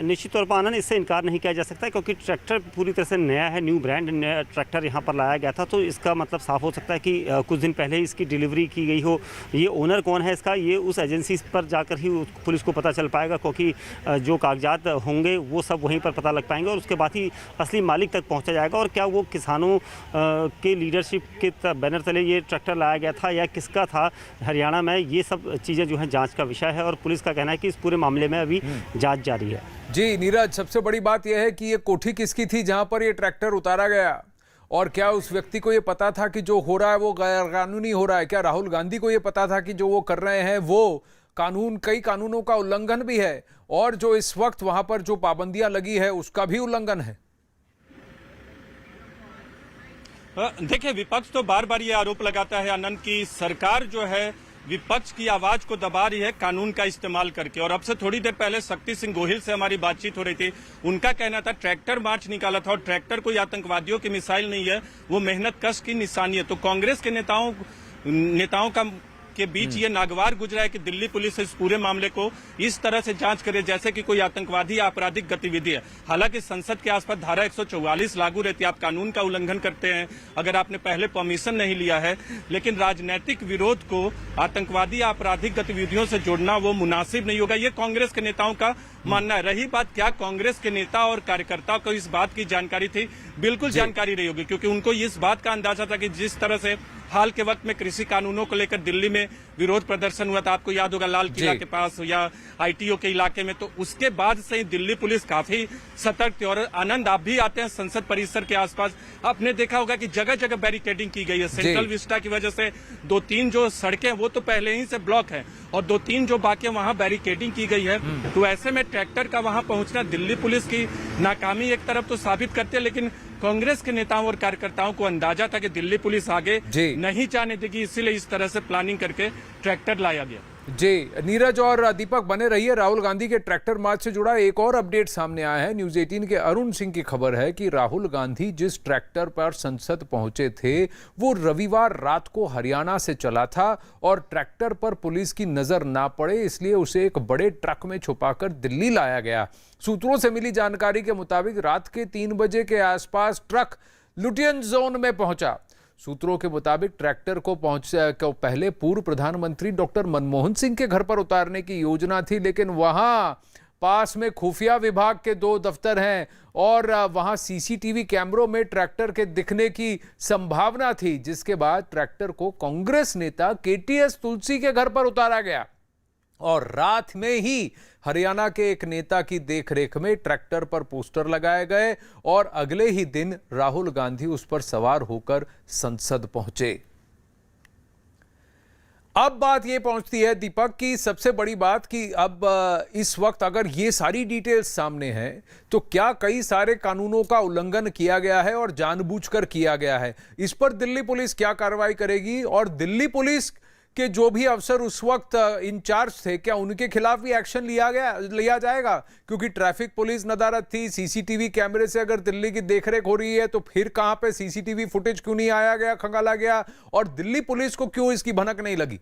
[SPEAKER 6] निश्चित तौर पर आनंद, इससे इनकार नहीं किया जा सकता क्योंकि ट्रैक्टर पूरी तरह से नया है, न्यू ब्रांड नया ट्रैक्टर यहाँ पर लाया गया था। तो इसका मतलब साफ हो सकता है कि कुछ दिन पहले इसकी डिलीवरी की गई हो। ये ओनर कौन है इसका, ये उस एजेंसी पर जाकर ही पुलिस को पता चल पाएगा क्योंकि जो कागजात होंगे वो सब वहीं पर पता लग पाएंगे और उसके बाद ही असली मालिक तक पहुँचा जाएगा। और क्या वो किसानों के लीडरशिप के बैनर तले ये ट्रैक्टर लाया गया था या किसका था हरियाणा में, ये सब चीज़ें जो हैं जाँच का विषय है और पुलिस का कहना है कि इस पूरे मामले में अभी जांच जारी है।
[SPEAKER 1] जी नीरज, सबसे बड़ी बात यह है कि ये कोठी किसकी थी जहां पर ये ट्रैक्टर उतारा गया, और क्या उस व्यक्ति को ये पता था कि जो हो रहा है वो गैर कानूनी हो रहा है? क्या राहुल गांधी को ये पता था कि जो वो कर रहे हैं वो कई कानूनों का उल्लंघन भी है और जो इस वक्त वहां पर जो पाबंदियां लगी है उसका भी उल्लंघन है?
[SPEAKER 7] देखिए, विपक्ष तो बार बार ये आरोप लगाता है आनंद की सरकार जो है विपक्ष की आवाज को दबा रही है कानून का इस्तेमाल करके। और अब से थोड़ी देर पहले शक्ति सिंह गोहिल से हमारी बातचीत हो रही थी, उनका कहना था ट्रैक्टर मार्च निकाला था और ट्रैक्टर कोई आतंकवादियों की मिसाइल नहीं है, वो मेहनत कश की निशानी है। तो कांग्रेस के नेताओं का के बीच ये नागवार गुजरा है कि दिल्ली पुलिस इस पूरे मामले को इस तरह से जांच करे जैसे कि कोई आतंकवादी या आपराधिक गतिविधि है। हालांकि संसद के आसपास धारा 144 लागू रहती है, आप कानून का उल्लंघन करते हैं अगर आपने पहले परमिशन नहीं लिया है, लेकिन राजनीतिक विरोध को आतंकवादी या आपराधिक गतिविधियों से जोड़ना वो मुनासिब नहीं होगा, ये कांग्रेस के नेताओं का मानना है। रही बात क्या कांग्रेस के नेता और कार्यकर्ताओं को इस बात की जानकारी थी, बिल्कुल जानकारी रही होगी क्योंकि उनको इस बात का अंदाजा था कि जिस तरह से हाल के वक्त में कृषि कानूनों को लेकर दिल्ली में विरोध प्रदर्शन हुआ था, आपको याद होगा लाल किला के पास या आईटीओ के इलाके में, तो उसके बाद से ही दिल्ली पुलिस काफी सतर्क थी। और आनंद, आप भी आते हैं संसद परिसर के आसपास, आपने देखा होगा कि जगह जगह बैरिकेडिंग की गई है। सेंट्रल विस्टा की वजह से 2-3 जो सड़कें वो तो पहले ही से ब्लॉक है और 2-3 जो बाकी वहां बैरिकेडिंग की गई है। तो ऐसे में ट्रैक्टर का वहां पहुंचना दिल्ली पुलिस की नाकामी एक तरफ तो साबित करते हैं, लेकिन कांग्रेस के नेताओं और कार्यकर्ताओं को अंदाजा था कि दिल्ली पुलिस आगे नहीं जाने देगी, इसीलिए इस तरह से प्लानिंग करके ट्रैक्टर लाया गया।
[SPEAKER 1] जी नीरज और दीपक बने रहिए। राहुल गांधी के ट्रैक्टर मार्च से जुड़ा एक और अपडेट सामने आया है। न्यूज 18 के अरुण सिंह की खबर है कि राहुल गांधी जिस ट्रैक्टर पर संसद पहुंचे थे वो रविवार रात को हरियाणा से चला था और ट्रैक्टर पर पुलिस की नजर ना पड़े इसलिए उसे एक बड़े ट्रक में छुपाकर दिल्ली लाया गया। सूत्रों से मिली जानकारी के मुताबिक रात के 3 बजे के आसपास ट्रक लुटियन जोन में पहुंचा। सूत्रों के मुताबिक ट्रैक्टर को पहले पूर्व प्रधानमंत्री डॉक्टर मनमोहन सिंह के घर पर उतारने की योजना थी, लेकिन वहां पास में खुफिया विभाग के 2 दफ्तर हैं और वहां सीसीटीवी कैमरों में ट्रैक्टर के दिखने की संभावना थी, जिसके बाद ट्रैक्टर को कांग्रेस नेता केटीएस तुलसी के घर पर उतारा गया और रात में ही हरियाणा के एक नेता की देखरेख में ट्रैक्टर पर पोस्टर लगाए गए और अगले ही दिन राहुल गांधी उस पर सवार होकर संसद पहुंचे। अब बात यह पहुंचती है दीपक की सबसे बड़ी बात कि अब इस वक्त अगर ये सारी डिटेल्स सामने हैं तो क्या कई सारे कानूनों का उल्लंघन किया गया है और जानबूझकर किया गया है? इस पर दिल्ली पुलिस क्या कार्रवाई करेगी और दिल्ली पुलिस कि जो भी अफसर उस वक्त इंचार्ज थे क्या उनके खिलाफ भी एक्शन लिया जाएगा? क्योंकि ट्रैफिक पुलिस नदारत थी, सीसीटीवी कैमरे से अगर दिल्ली की देखरेख हो रही है तो फिर कहां पे सीसीटीवी फुटेज क्यों नहीं खंगाला गया और दिल्ली पुलिस को क्यों इसकी भनक नहीं लगी?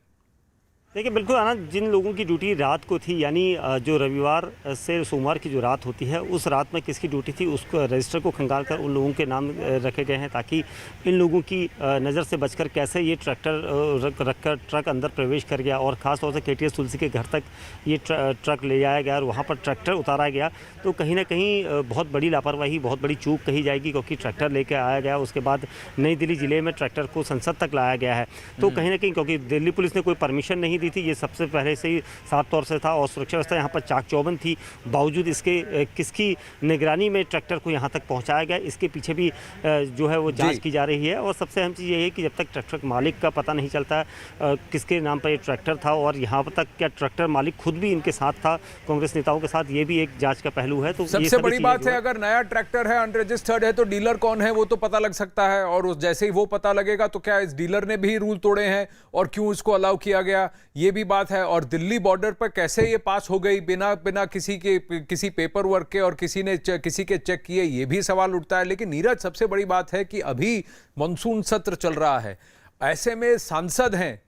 [SPEAKER 6] देखिए, बिल्कुल आनंद, जिन लोगों की ड्यूटी रात को थी यानी जो रविवार से सोमवार की जो रात होती है उस रात में किसकी ड्यूटी थी उसको रजिस्टर को खंगाल कर उन लोगों के नाम रखे गए हैं ताकि इन लोगों की नज़र से बचकर कैसे ये ट्रैक्टर रखकर ट्रक अंदर प्रवेश कर गया और ख़ास तौर से केटीएस तुलसी के घर तक ये ट्रक ले जाया गया और वहाँ पर ट्रैक्टर उतारा गया। तो कहीं ना कहीं बहुत बड़ी लापरवाही, बहुत बड़ी चूक कही जाएगी क्योंकि ट्रैक्टर लेकर आया गया, उसके बाद नई दिल्ली ज़िले में ट्रैक्टर को संसद तक लाया गया है। तो कहीं ना कहीं क्योंकि दिल्ली पुलिस ने कोई परमिशन नहीं दी थी, ये सबसे पहले से ही साफ तौर से था और सुरक्षा व्यवस्था यहाँ पर चाक चौबंद थी। बावजूद इसके किसकी निगरानी में ट्रैक्टर को यहाँ तक पहुँचाया गया, इसके पीछे भी जो है वो जाँच की जा रही है। और सबसे अहम चीज़ ये है कि जब तक ट्रैक्टर मालिक का पता नहीं चलता किसके नाम पर ये ट्रैक्टर था और यहाँ तक क्या ट्रैक्टर मालिक खुद भी इनके साथ था, कांग्रेस नेताओं के साथ, ये भी एक जांच का पहलू है। तो
[SPEAKER 1] सबसे बड़ी बात है, अगर नया ट्रैक्टर है, अनरजिस्टर्ड है, तो डीलर कौन है वो तो पता लग सकता है, और जैसे ही वो पता लगेगा तो क्या इस डीलर ने भी रूल तोड़े हैं और क्यों इसको अलाउ किया गया, ये भी बात है। और दिल्ली बॉर्डर पर कैसे ये पास हो गई बिना किसी पेपर वर्क के और किसी के चेक किए, ये भी सवाल उठता है। लेकिन नीरज, सबसे बड़ी बात है कि अभी मानसून सत्र चल रहा है, ऐसे में सांसद हैं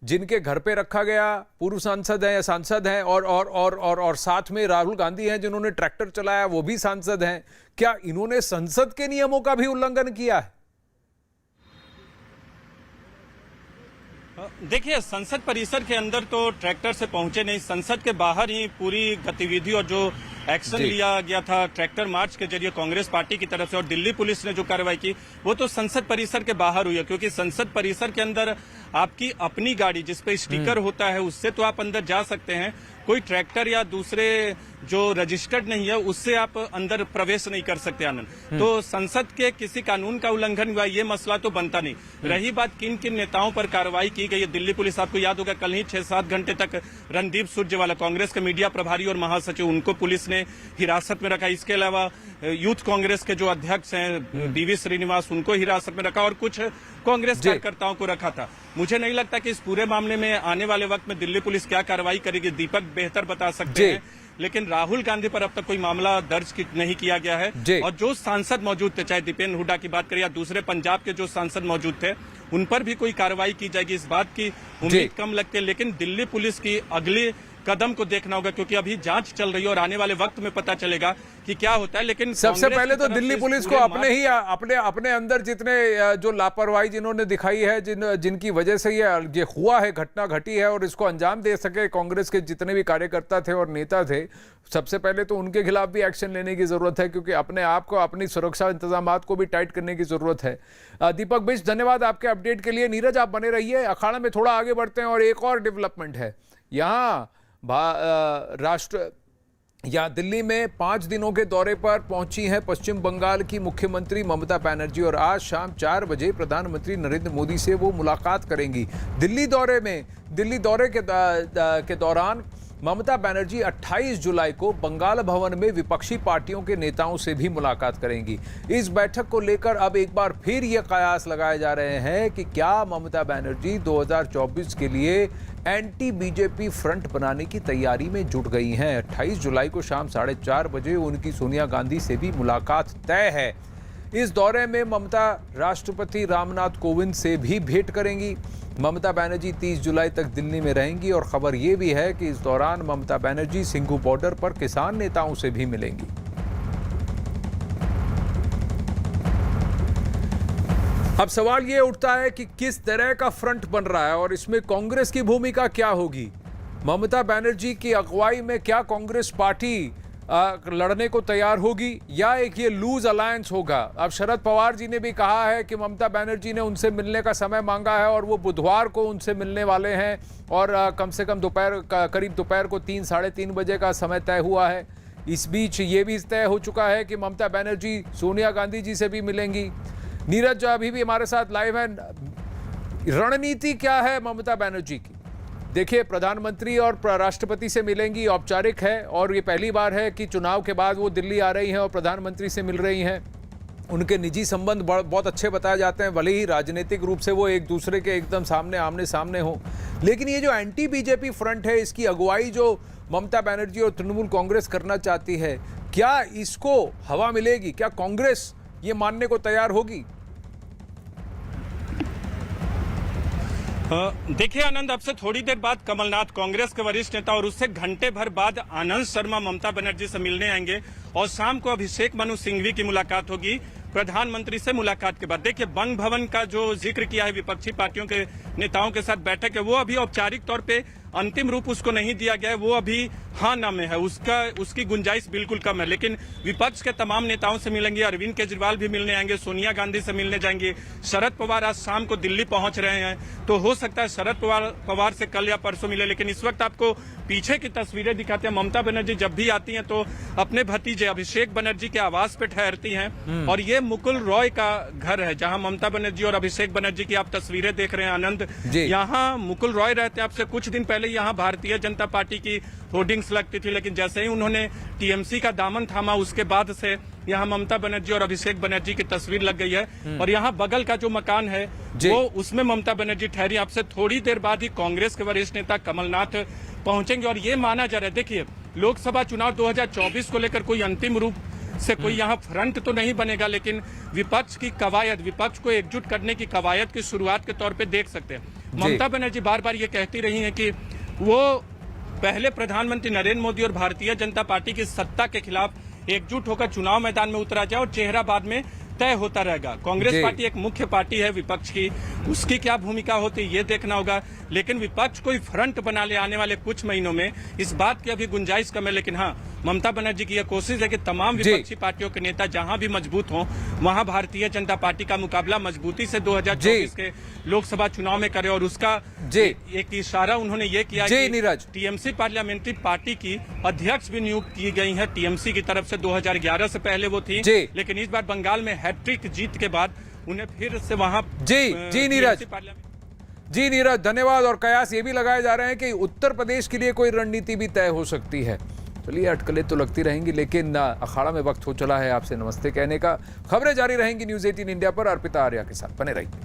[SPEAKER 1] जिनके घर पे रखा गया, पूर्व सांसद हैं या सांसद हैं, और साथ में राहुल गांधी हैं जिन्होंने ट्रैक्टर चलाया, वो भी सांसद हैं। क्या इन्होंने संसद के नियमों का भी उल्लंघन किया है?
[SPEAKER 7] देखिए, संसद परिसर के अंदर तो ट्रैक्टर से पहुंचे नहीं, संसद के बाहर ही पूरी गतिविधि और जो एक्शन लिया गया था ट्रैक्टर मार्च के जरिए कांग्रेस पार्टी की तरफ से, और दिल्ली पुलिस ने जो कार्रवाई की वो तो संसद परिसर के बाहर हुई है। क्योंकि संसद परिसर के अंदर आपकी अपनी गाड़ी जिसपे स्टिकर होता है उससे तो आप अंदर जा सकते हैं, कोई ट्रैक्टर या दूसरे जो रजिस्टर्ड नहीं है उससे आप अंदर प्रवेश नहीं कर सकते आनंद। तो संसद के किसी कानून का उल्लंघन हुआ ये मसला तो बनता नहीं। रही बात किन किन नेताओं पर कार्रवाई की गई है, दिल्ली पुलिस, आपको याद होगा कल ही 6-7 घंटे तक रणदीप सुरजेवाला, कांग्रेस के मीडिया प्रभारी और महासचिव, उनको पुलिस ने हिरासत में रखा। इसके अलावा यूथ कांग्रेस के जो अध्यक्ष हैं बीवी श्रीनिवास, उनको हिरासत में रखा और कुछ कांग्रेस कार्यकर्ताओं को रखा था। मुझे नहीं लगता कि इस पूरे मामले में आने वाले वक्त में दिल्ली पुलिस क्या कार्रवाई करेगी, दीपक बेहतर बता सकते हैं। लेकिन राहुल गांधी पर अब तक कोई मामला दर्ज नहीं किया गया है। और जो सांसद मौजूद थे, चाहे दीपेंद्र हुड्डा की बात करें या दूसरे पंजाब के जो सांसद मौजूद थे, उन पर भी कोई कार्रवाई की जाएगी, इस बात की उम्मीद कम लगती है। लेकिन दिल्ली पुलिस की अगले कदम को देखना होगा, क्योंकि अभी जांच चल रही है और आने वाले वक्त में पता चलेगा कि क्या होता है। लेकिन
[SPEAKER 1] सबसे पहले तो दिल्ली पुलिस को अपने अंदर जितने जो लापरवाही जिन्होंने दिखाई है, जिनकी वजह से ये हुआ है, घटना घटी है, और इसको अंजाम दे सके कांग्रेस के जितने भी कार्यकर्ता थे और नेता थे, सबसे पहले तो उनके खिलाफ भी एक्शन लेने की जरूरत है, क्योंकि अपने आप को, अपनी सुरक्षा इंतजामात को भी टाइट करने की जरूरत है। दीपक बिष्ट, धन्यवाद आपके अपडेट के लिए। नीरज, आप बने रहिए, अखाड़ा में थोड़ा आगे बढ़ते हैं और एक और डेवलपमेंट है। यहाँ दिल्ली में 5 दिनों के दौरे पर पहुंची हैं पश्चिम बंगाल की मुख्यमंत्री ममता बनर्जी, और आज शाम 4 बजे प्रधानमंत्री नरेंद्र मोदी से वो मुलाकात करेंगी। दिल्ली दौरे के दौरान ममता बनर्जी 28 जुलाई को बंगाल भवन में विपक्षी पार्टियों के नेताओं से भी मुलाकात करेंगी। इस बैठक को लेकर अब एक बार फिर ये कयास लगाए जा रहे हैं कि क्या ममता बनर्जी 2024 के लिए एंटी बीजेपी फ्रंट बनाने की तैयारी में जुट गई हैं। 28 जुलाई को शाम 4:30 बजे उनकी सोनिया गांधी से भी मुलाकात तय है। इस दौरे में ममता राष्ट्रपति रामनाथ कोविंद से भी भेंट करेंगी। ममता बनर्जी 30 जुलाई तक दिल्ली में रहेंगी, और खबर यह भी है कि इस दौरान ममता बनर्जी सिंघू बॉर्डर पर किसान नेताओं से भी मिलेंगी। अब सवाल ये उठता है कि किस तरह का फ्रंट बन रहा है और इसमें कांग्रेस की भूमिका क्या होगी। ममता बनर्जी की अगुवाई में क्या कांग्रेस पार्टी लड़ने को तैयार होगी, या एक ये लूज अलायंस होगा। अब शरद पवार जी ने भी कहा है कि ममता बनर्जी ने उनसे मिलने का समय मांगा है और वो बुधवार को उनसे मिलने वाले हैं, और कम से कम करीब दोपहर को 3-3:30 बजे का समय तय हुआ है। इस बीच ये भी तय हो चुका है कि ममता बनर्जी सोनिया गांधी जी से भी मिलेंगी। नीरज जो अभी भी हमारे साथ लाइव है, रणनीति क्या है ममता बनर्जी की? देखिए, प्रधानमंत्री और राष्ट्रपति से मिलेंगी, औपचारिक है, और ये पहली बार है कि चुनाव के बाद वो दिल्ली आ रही हैं और प्रधानमंत्री से मिल रही हैं। उनके निजी संबंध बहुत अच्छे बताए जाते हैं, भले ही राजनीतिक रूप से वो एक दूसरे के एकदम आमने सामने हो। लेकिन ये जो एंटी बीजेपी फ्रंट है, इसकी अगुवाई जो ममता बनर्जी और तृणमूल कांग्रेस करना चाहती है, क्या इसको हवा मिलेगी? क्या कांग्रेस ये मानने को तैयार होगी?
[SPEAKER 7] देखिए आनंद, अब से थोड़ी देर बाद कमलनाथ, कांग्रेस के वरिष्ठ नेता, और उससे घंटे भर बाद आनंद शर्मा ममता बनर्जी से मिलने आएंगे, और शाम को अभिषेक मनु सिंघवी की मुलाकात होगी प्रधानमंत्री से। मुलाकात के बाद देखिए, बंग भवन का जो जिक्र किया है विपक्षी पार्टियों के नेताओं के साथ बैठक है, वो अभी औपचारिक तौर पे अंतिम रूप उसको नहीं दिया गया है, वो अभी हाँ ना में है, उसकी गुंजाइश बिल्कुल कम है। लेकिन विपक्ष के तमाम नेताओं से मिलेंगे, अरविंद केजरीवाल भी मिलने आएंगे, सोनिया गांधी से मिलने जाएंगे, शरद पवार आज शाम को दिल्ली पहुंच रहे हैं, तो हो सकता है शरद पवार से कल या परसों मिले। लेकिन इस वक्त आपको पीछे की तस्वीरें दिखाते हैं। ममता बनर्जी जब भी आती हैं तो अपने भतीजे अभिषेक बनर्जी के आवास पे ठहरती हैं, और ये मुकुल रॉय का घर है जहां ममता बनर्जी और अभिषेक बनर्जी की आप तस्वीरें देख रहे हैं आनंद। यहाँ मुकुल रॉय रहते हैं। आपसे कुछ दिन पहले यहाँ भारतीय जनता पार्टी की होर्डिंग्स लगती थी, लेकिन जैसे ही उन्होंने टीएमसी का दामन थामा उसके बाद से यहाँ ममता बनर्जी और अभिषेक बनर्जी की तस्वीर लग गई है। और यहाँ बगल का जो मकान है वो उसमें ममता बनर्जी ठहरी। आपसे थोड़ी देर बाद ही कांग्रेस के वरिष्ठ नेता कमलनाथ पहुंचेंगे, और ये माना जा रहा है, देखिए लोकसभा चुनाव 2024 को लेकर कोई अंतिम रूप से कोई यहाँ फ्रंट तो नहीं बनेगा, लेकिन विपक्ष की कवायद, विपक्ष को एकजुट करने की कवायद की शुरुआत के तौर पे देख सकते हैं। ममता बनर्जी बार बार ये कहती रही हैं कि वो पहले प्रधानमंत्री नरेंद्र मोदी और भारतीय जनता पार्टी की सत्ता के खिलाफ एकजुट होकर चुनाव मैदान में उतरा जाए और चेहरा बाद में तय होता रहेगा। कांग्रेस पार्टी एक मुख्य पार्टी है विपक्ष की, उसकी क्या भूमिका होती है ये देखना होगा। लेकिन विपक्ष कोई फ्रंट बना ले आने वाले कुछ महीनों में, इस बात की अभी गुंजाइश कम है। लेकिन हाँ, ममता बनर्जी की यह कोशिश है कि तमाम विपक्षी पार्टियों के नेता जहां भी मजबूत हों वहां भारतीय जनता पार्टी का मुकाबला मजबूती से 2024 के लोकसभा चुनाव में करे। और उसका एक इशारा उन्होंने ये किया कि टीएमसी पार्लियामेंट्री पार्टी की अध्यक्ष भी नियुक्त की गई है टीएमसी की तरफ से। 2011 से पहले वो थी, लेकिन इस बार बंगाल में हैट्रिक जीत के बाद उन्हें फिर से वहां
[SPEAKER 1] जी नीरज धन्यवाद। और कयास ये भी लगाए जा रहे हैं कि उत्तर प्रदेश के लिए कोई रणनीति भी तय हो सकती है। चलिए अटकलें तो लगती रहेंगी, लेकिन अखाड़ा में वक्त हो चला है आपसे नमस्ते कहने का। खबरें जारी रहेंगी न्यूज़ 18 इंडिया पर। अर्पिता आर्या के साथ बने रहिए।